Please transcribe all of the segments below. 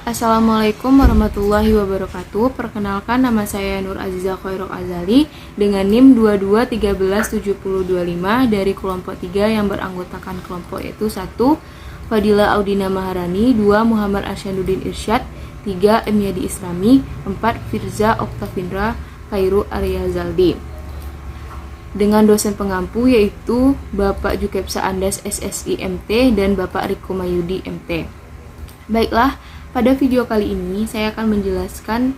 Assalamualaikum warahmatullahi wabarakatuh. Perkenalkan, nama saya Nur Aziza Khairul Azali dengan NIM 22137025 dari kelompok 3 yang beranggotakan kelompok yaitu 1. Fadila Audina Maharani, 2. Muhammad Arsyaduddin Irsyad, 3. Emyadi Islami, 4. Firza Oktavindra Khairu Arya Zaldi. Dengan dosen pengampu yaitu Bapak Jukepsa Andas SSI MT dan Bapak Riko Mayudi MT. Baiklah, pada video kali ini saya akan menjelaskan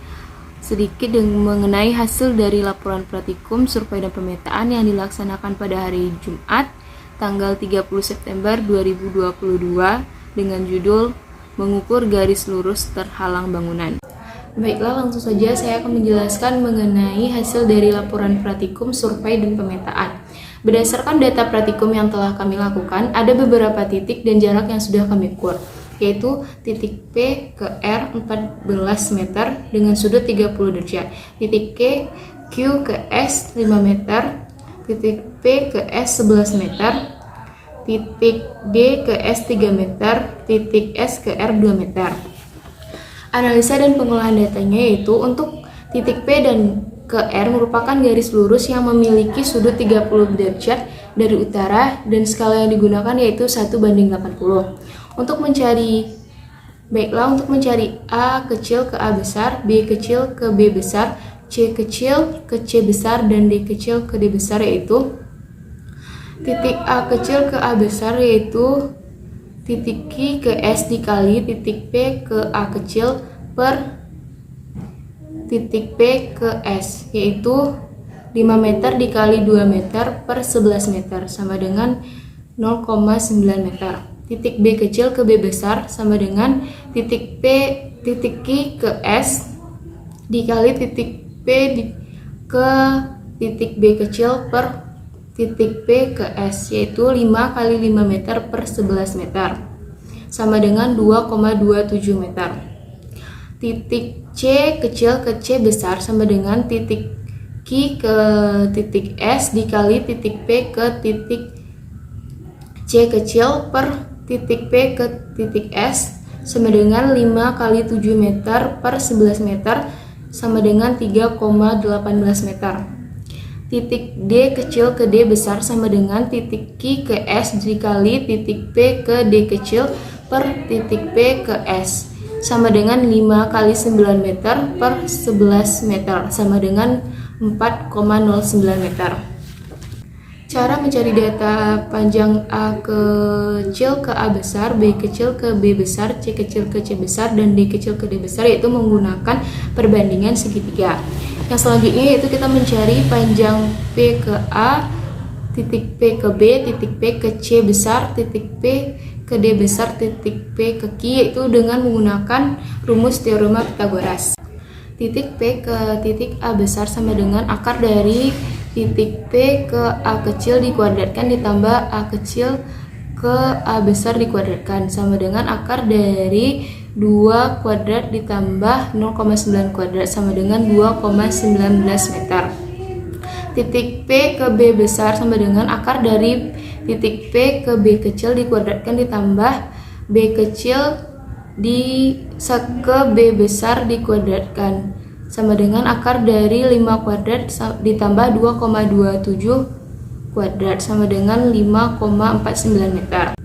sedikit mengenai hasil dari laporan praktikum survei dan pemetaan yang dilaksanakan pada hari Jumat tanggal 30 September 2022 dengan judul Mengukur Garis Lurus Terhalang Bangunan. Baiklah, langsung saja saya akan menjelaskan mengenai hasil dari laporan praktikum survei dan pemetaan. Berdasarkan data praktikum yang telah kami lakukan, ada beberapa titik dan jarak yang sudah kami ukur, yaitu titik P ke R 14 meter dengan sudut 30 derajat, titik Q ke S 5 meter, titik P ke S 11 meter, titik D ke S 3 meter, titik S ke R 2 meter. Analisa dan pengolahan datanya yaitu untuk titik P dan ke R merupakan garis lurus yang memiliki sudut 30 derajat dari utara dan skala yang digunakan yaitu 1:80. Untuk mencari A kecil ke A besar, B kecil ke B besar, C kecil ke C besar, dan D kecil ke D besar, yaitu titik A kecil ke A besar yaitu titik Q ke S dikali titik P ke A kecil per titik P ke S, yaitu 5 meter dikali 2 meter per 11 meter sama dengan 0,9 meter. Titik B kecil ke B besar sama dengan titik Q ke S dikali titik P ke titik B kecil per titik P ke S, yaitu 5 kali 5 meter per 11 meter sama dengan 2,27 meter. Titik C kecil ke C besar sama dengan titik Q ke titik S dikali titik P ke titik C kecil per titik P ke titik S sama dengan 5 kali 7 meter per 11 meter sama dengan 3,18 meter. Titik D kecil ke D besar sama dengan titik Q ke S dikali titik P ke D kecil per titik P ke S sama dengan 5 kali 9 meter per 11 meter sama dengan 4,09 meter. Cara mencari data panjang A kecil ke A besar, B kecil ke B besar, C kecil ke C besar, dan D kecil ke D besar yaitu menggunakan perbandingan segitiga. Yang selanjutnya yaitu kita mencari panjang P ke A, titik P ke B, titik P ke C besar, titik P ke D besar, titik P ke Q, yaitu dengan menggunakan rumus teorema Pythagoras. Titik P ke titik A besar sama dengan akar dari titik P ke A kecil dikuadratkan ditambah A kecil ke A besar dikuadratkan sama dengan akar dari 2 kuadrat ditambah 0,9 kuadrat sama dengan 2,19 meter. Titik P ke B besar sama dengan akar dari titik P ke B kecil dikuadratkan ditambah B kecil ke B besar dikuadratkan sama dengan akar dari 5 kuadrat ditambah 2,27 kuadrat sama dengan 5,49 meter.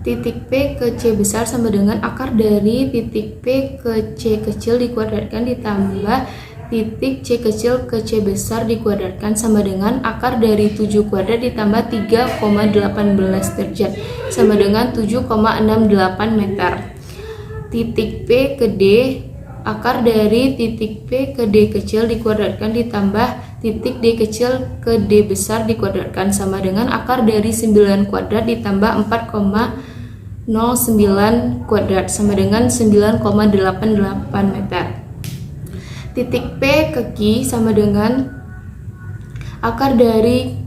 Titik P ke C besar sama dengan akar dari titik P ke C kecil dikuadratkan ditambah titik C kecil ke C besar dikuadratkan sama dengan akar dari 7 kuadrat ditambah 3,18 derajat sama dengan 7,68 meter. Titik P ke D, akar dari titik P ke D kecil dikuadratkan ditambah titik D kecil ke D besar dikuadratkan sama dengan akar dari 9 kuadrat ditambah 4,09 kuadrat sama dengan 9,88 meter. Titik P ke Q sama dengan akar dari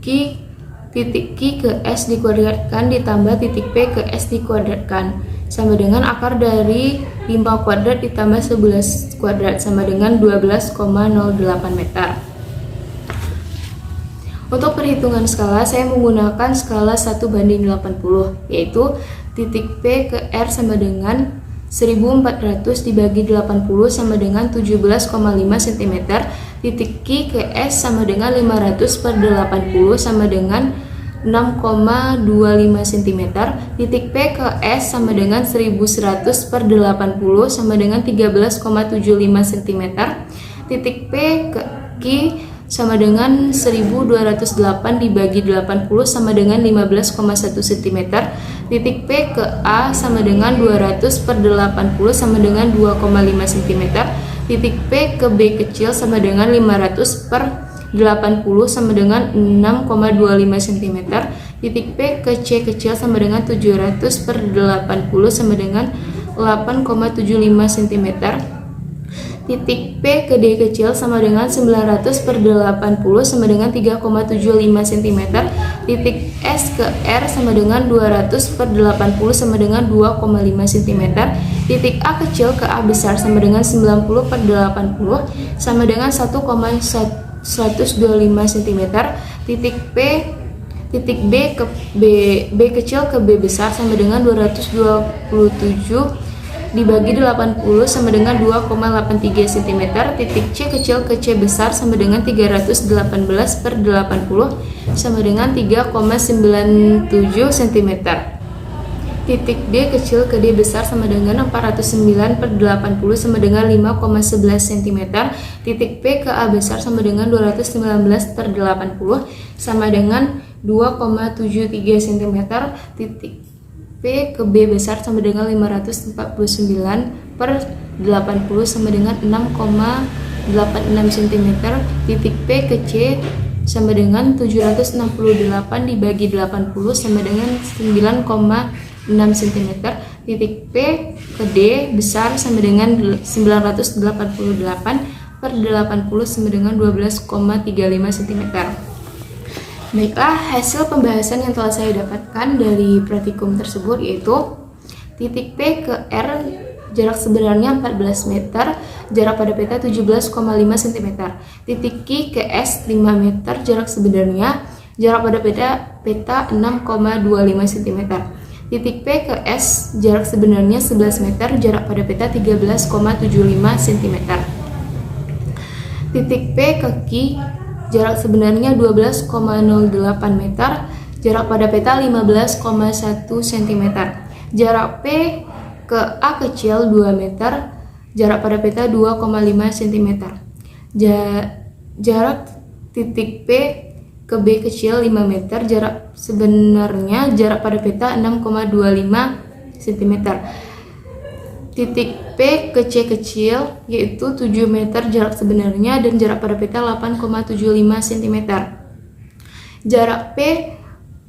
titik Q ke S dikuadratkan ditambah titik P ke S dikuadratkan sama dengan akar dari 5 kuadrat ditambah 11 kuadrat sama dengan 12,08 meter. Untuk perhitungan skala, saya menggunakan skala 1:80, yaitu titik P ke R sama dengan 1400 dibagi 80 sama dengan 17,5 cm. Titik Q ke S sama dengan 500 per 80 sama dengan 6,25 cm. Titik P ke S sama dengan 1100 per 80 sama dengan 13,75 cm. Titik P ke Q sama dengan 1208 dibagi 80 sama dengan 15,1 cm. Titik P ke A sama dengan 200 per 80 sama dengan 2,5 cm. Titik P ke B kecil sama dengan 500 per 80 sama dengan 6,25 cm. Titik P ke C kecil sama dengan 700 per 80 sama dengan 8,75 cm. Titik P ke D kecil sama dengan 900 per 80 sama dengan 3,75 cm. Titik S ke R sama dengan 200 per 80 sama dengan 2,5 cm. Titik A kecil ke A besar sama dengan 90 per 80 sama dengan 1,125 cm. Titik B ke B kecil ke B besar sama dengan 227 dibagi 80 sama dengan 2,83 cm. Titik C kecil ke C besar sama dengan 318 per 80 sama dengan 3,97 cm. Titik D kecil ke D besar sama dengan 409 per 80 sama dengan 5,11 cm. Titik P ke A besar sama dengan 219 per 80 sama dengan 2,73 cm. Titik P ke B besar sama dengan 549 per 80 sama dengan 6,86 cm. Titik P ke C sama dengan 768 dibagi 80 sama dengan 9,6 cm. Titik P ke D besar sama dengan 988 per 80 sama dengan 12,35 cm. Baiklah, hasil pembahasan yang telah saya dapatkan dari praktikum tersebut yaitu titik P ke R jarak sebenarnya 14 meter, jarak pada peta 17,5 cm. Titik Q ke S 5 meter, jarak sebenarnya, jarak pada peta 6,25 cm. Titik P ke S jarak sebenarnya 11 meter, jarak pada peta 13,75 cm. Titik P ke Q jarak sebenarnya 12,08 meter, jarak pada peta 15,1 cm. Jarak P ke A kecil 2 meter, jarak pada peta 2,5 cm. Jarak titik P ke B kecil 5 meter, jarak sebenarnya, jarak pada peta 6,25 cm. Titik P ke C kecil yaitu 7 meter jarak sebenarnya dan jarak pada peta 8,75 cm. Jarak P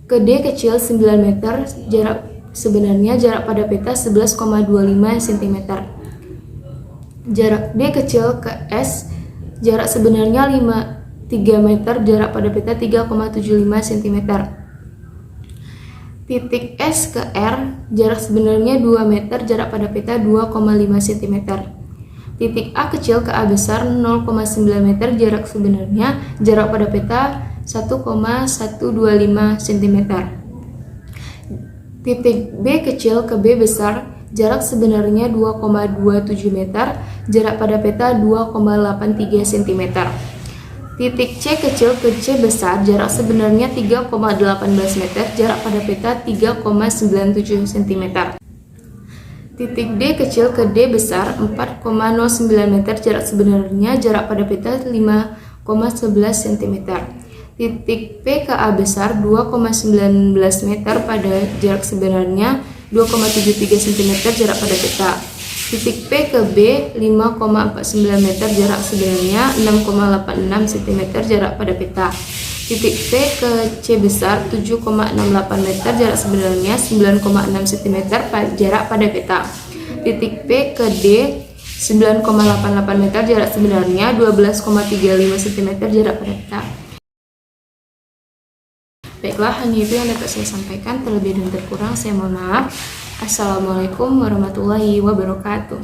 ke D kecil 9 meter, jarak sebenarnya, jarak pada peta 11,25 cm. Jarak D kecil ke S, jarak sebenarnya 3 meter, jarak pada peta 3,75 cm. Titik S ke R, jarak sebenarnya 2 meter, jarak pada peta 2,5 cm. Titik A kecil ke A besar 0,9 meter, jarak sebenarnya, jarak pada peta 1,125 cm. Titik B kecil ke B besar, jarak sebenarnya 2,27 meter, jarak pada peta 2,83 cm. Titik C kecil ke C besar, jarak sebenarnya 3,18 meter, jarak pada peta 3,97 cm. Titik D kecil ke D besar 4,09 meter, jarak sebenarnya, jarak pada peta 5,11 cm. Titik P ke A besar 2,19 meter pada jarak sebenarnya, 2,73 cm, jarak pada peta. Titik P ke B 5,49 meter, jarak sebenarnya 6,86 cm, jarak pada peta. Titik P ke C besar 7,68 meter, jarak sebenarnya 9,6 cm, jarak pada peta. Titik P ke D 9,88 meter, jarak sebenarnya 12,35 cm, jarak pada peta. Baiklah, hanya itu yang dapat saya sampaikan. Terlebih dan terkurang saya mohon maaf. Assalamualaikum warahmatullahi wabarakatuh.